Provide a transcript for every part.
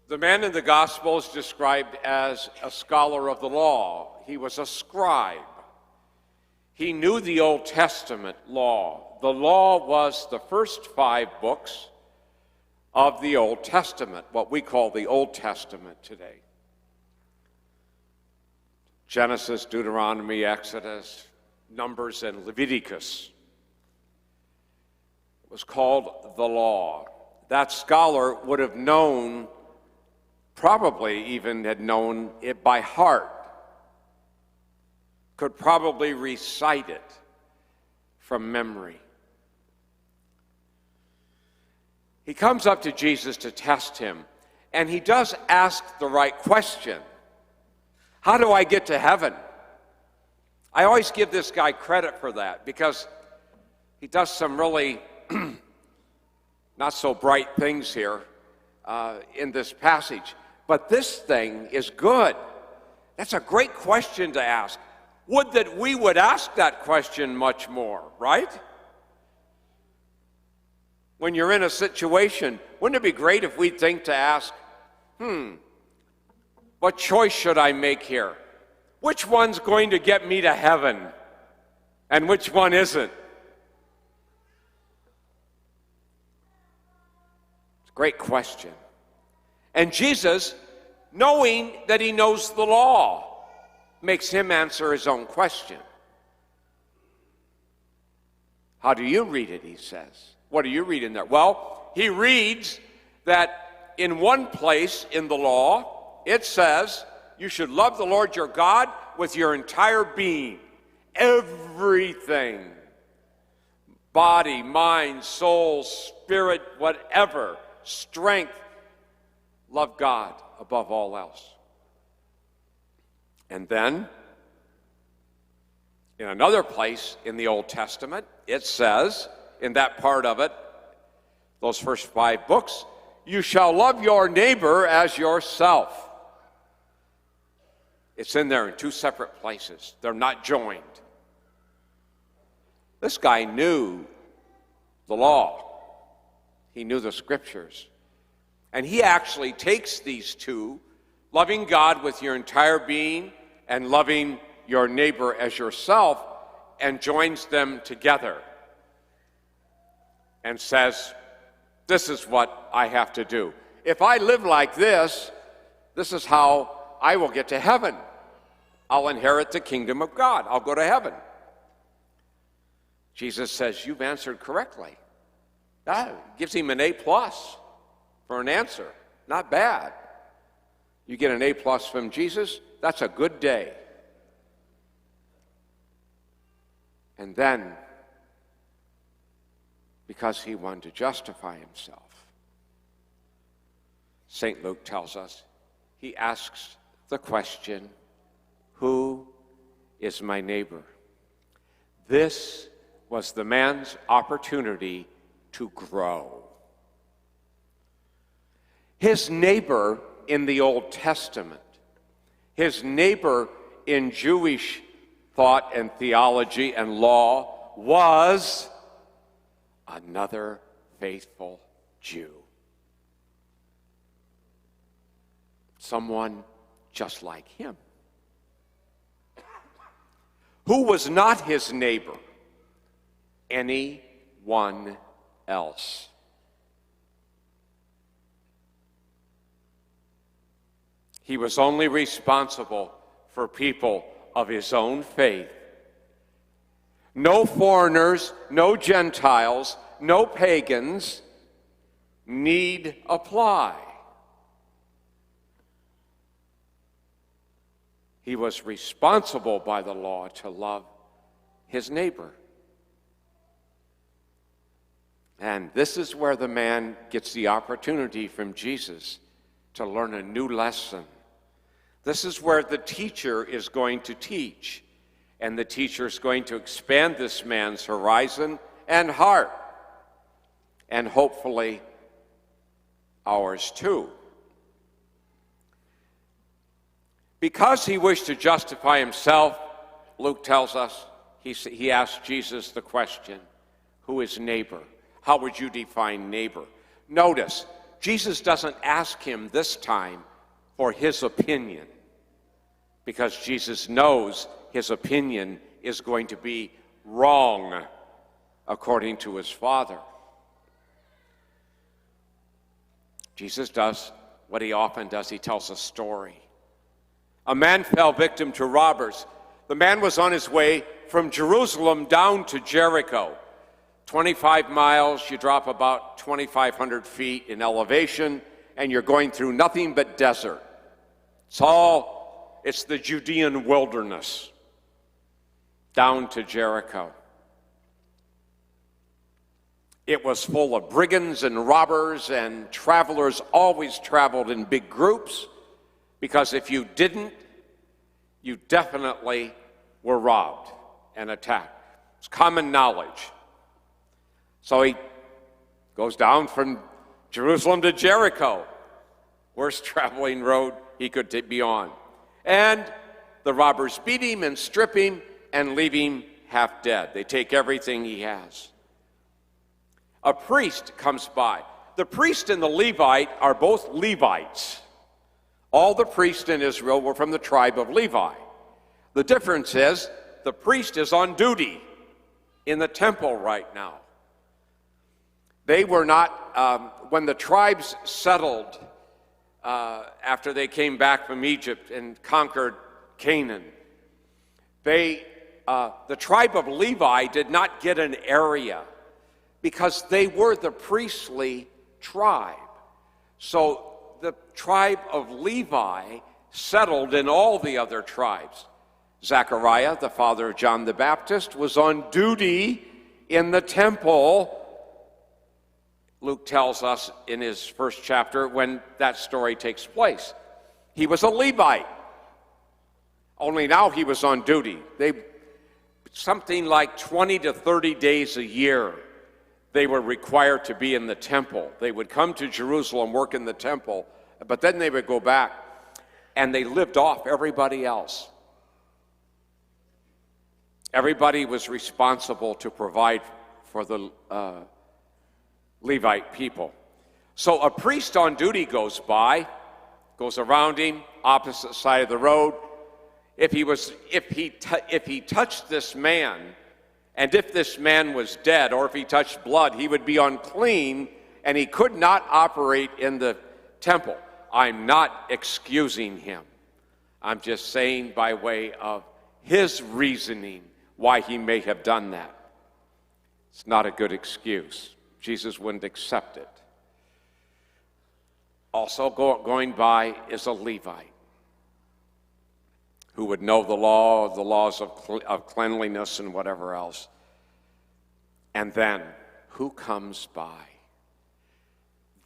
The man in the Gospel is described as a scholar of the law. He was a scribe. He knew the Old Testament law. The law was the first 5 books of the Old Testament, what we call the Old Testament today. Genesis, Deuteronomy, Exodus, Numbers, and Leviticus. It was called the law. That scholar would have known, probably even had known it by heart, could probably recite it from memory. He comes up to Jesus to test him, and he does ask the right question. How do I get to heaven? I always give this guy credit for that because he does some really not so bright things here in this passage. But this thing is good. That's a great question to ask. Would that we would ask that question much more, right? When you're in a situation, wouldn't it be great if we think to ask, what choice should I make here? Which one's going to get me to heaven? And which one isn't? It's a great question. And Jesus, knowing that he knows the law, makes him answer his own question. How do you read it, he says. What do you read in there? Well, he reads that in one place in the law, it says, you should love the Lord your God with your entire being, everything, body, mind, soul, spirit, whatever, strength. Love God above all else. And then, in another place in the Old Testament, it says, in that part of it, those first 5 books, you shall love your neighbor as yourself. It's in there in 2 separate places. They're not joined. This guy knew the law. He knew the scriptures. And he actually takes these 2, loving God with your entire being and loving your neighbor as yourself, and joins them together and says, this is what I have to do. If I live like this, this is how I will get to heaven. I'll inherit the kingdom of God. I'll go to heaven. Jesus says, you've answered correctly. That gives him an A+ for an answer. Not bad. You get an A+ from Jesus, that's a good day. And then, because he wanted to justify himself, St. Luke tells us, he asks the question, who is my neighbor? This was the man's opportunity to grow. His neighbor in the Old Testament, his neighbor in Jewish thought and theology and law was another faithful Jew. Someone just like him. Who was not his neighbor? Anyone else. He was only responsible for people of his own faith. No foreigners, no Gentiles, no pagans need apply. He was responsible by the law to love his neighbor. And this is where the man gets the opportunity from Jesus to learn a new lesson. This is where the teacher is going to teach, and the teacher is going to expand this man's horizon and heart, and hopefully ours too. Because he wished to justify himself, Luke tells us, he asked Jesus the question, who is neighbor? How would you define neighbor? Notice, Jesus doesn't ask him this time for his opinion, because Jesus knows his opinion is going to be wrong according to his Father. Jesus does what he often does. He tells a story. A man fell victim to robbers. The man was on his way from Jerusalem down to Jericho. 25 miles, you drop about 2,500 feet in elevation, and you're going through nothing but desert. It's the Judean wilderness down to Jericho. It was full of brigands and robbers, and travelers always traveled in big groups, because if you didn't, you definitely were robbed and attacked. It's common knowledge. So he goes down from Jerusalem to Jericho, worst traveling road he could be on. And the robbers beat him and strip him and leave him half dead. They take everything he has. A priest comes by. The priest and the Levite are both Levites. All the priests in Israel were from the tribe of Levi. The difference is the priest is on duty in the temple right now. They were not, when the tribes settled after they came back from Egypt and conquered Canaan, the tribe of Levi did not get an area because they were the priestly tribe. So the tribe of Levi settled in all the other tribes. Zechariah, the father of John the Baptist, was on duty in the temple. Luke tells us in his first chapter when that story takes place. He was a Levite, only now he was on duty. Something like 20 to 30 days a year, they were required to be in the temple. They would come to Jerusalem, work in the temple, but then they would go back, and they lived off everybody else. Everybody was responsible to provide for the Levite people. So a priest on duty goes by, goes around him, opposite side of the road. If he touched this man, and if this man was dead, or if he touched blood, he would be unclean, and he could not operate in the temple. I'm not excusing him. I'm just saying by way of his reasoning why he may have done that. It's not a good excuse. Jesus wouldn't accept it. Also going by is a Levite who would know the laws of cleanliness and whatever else. And then, who comes by?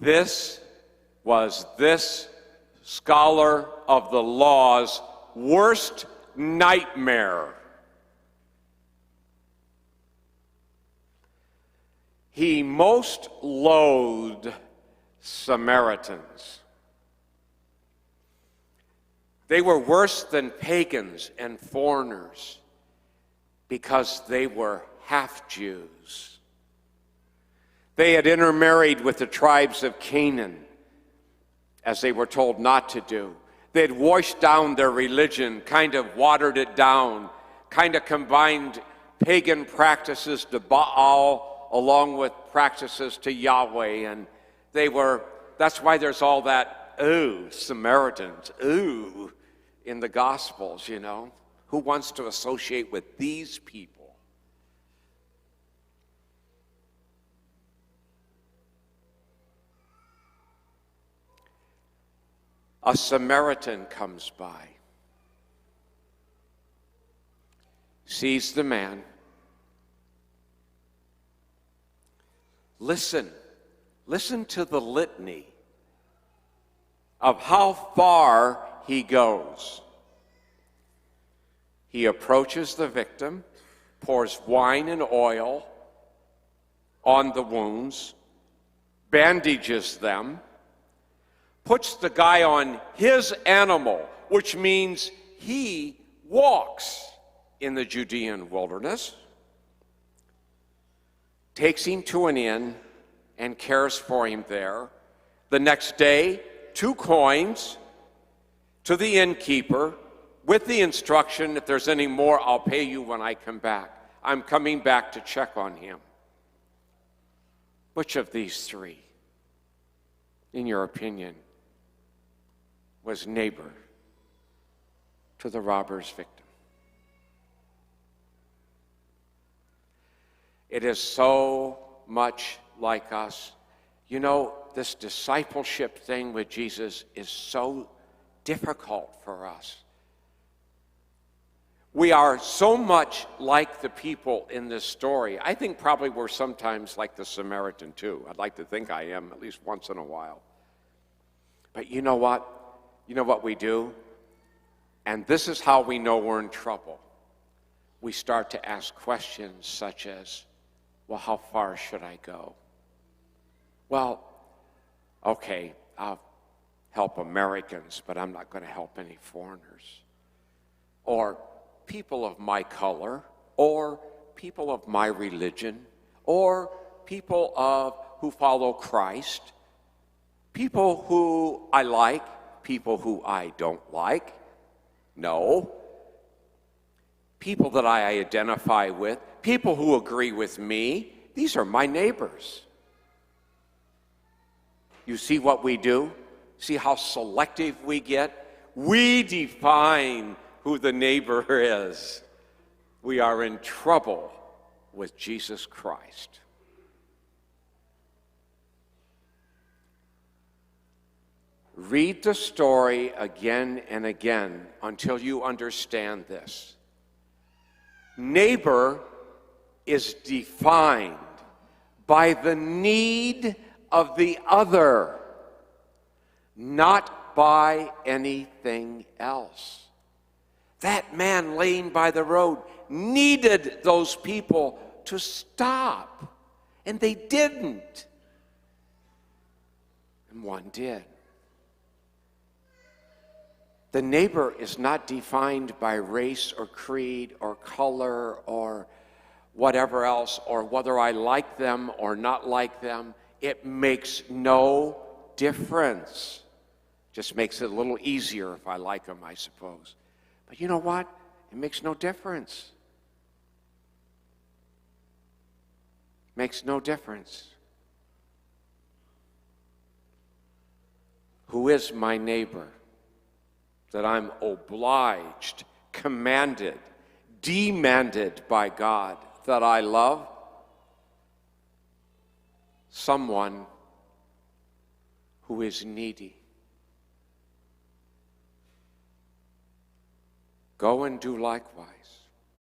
This was this scholar of the law's worst nightmare. He most loathed Samaritans. They were worse than pagans and foreigners because they were half-Jews. They had intermarried with the tribes of Canaan, as they were told not to do. They had washed down their religion, kind of watered it down, kind of combined pagan practices to Baal along with practices to Yahweh, and that's why there's all that, ooh, Samaritans, ooh, in the Gospels, you know. Who wants to associate with these people? A Samaritan comes by, sees the man. Listen to the litany of how far he goes. He approaches the victim, pours wine and oil on the wounds, bandages them, puts the guy on his animal, which means he walks in the Judean wilderness, takes him to an inn and cares for him there, The next day, 2 coins to the innkeeper with the instruction, if there's any more, I'll pay you when I come back. I'm coming back to check on him. Which of these 3, in your opinion, was neighbor to the robber's victim? It is so much like us. You know, this discipleship thing with Jesus is so difficult for us. We are so much like the people in this story. I think probably we're sometimes like the Samaritan too. I'd like to think I am, at least once in a while. But you know what? You know what we do? And this is how we know we're in trouble. We start to ask questions such as, well, how far should I go? Well, okay, I'll help Americans, but I'm not going to help any foreigners. Or people of my color, or people of my religion, or people who follow Christ, people who I like, people who I don't like. No. People that I identify with, people who agree with me, these are my neighbors. You see what we do? See how selective we get? We define who the neighbor is. We are in trouble with Jesus Christ. Read the story again and again until you understand this. Neighbor is defined by the need of the other, not by anything else. That man laying by the road needed those people to stop, and they didn't. And one did. The neighbor is not defined by race or creed or color or whatever else, or whether I like them or not like them. It makes no difference. Just makes it a little easier if I like them, I suppose. But you know what? It makes no difference. Makes no difference. Who is my neighbor that I'm obliged, commanded, demanded by God that I love? Someone who is needy. Go and do likewise.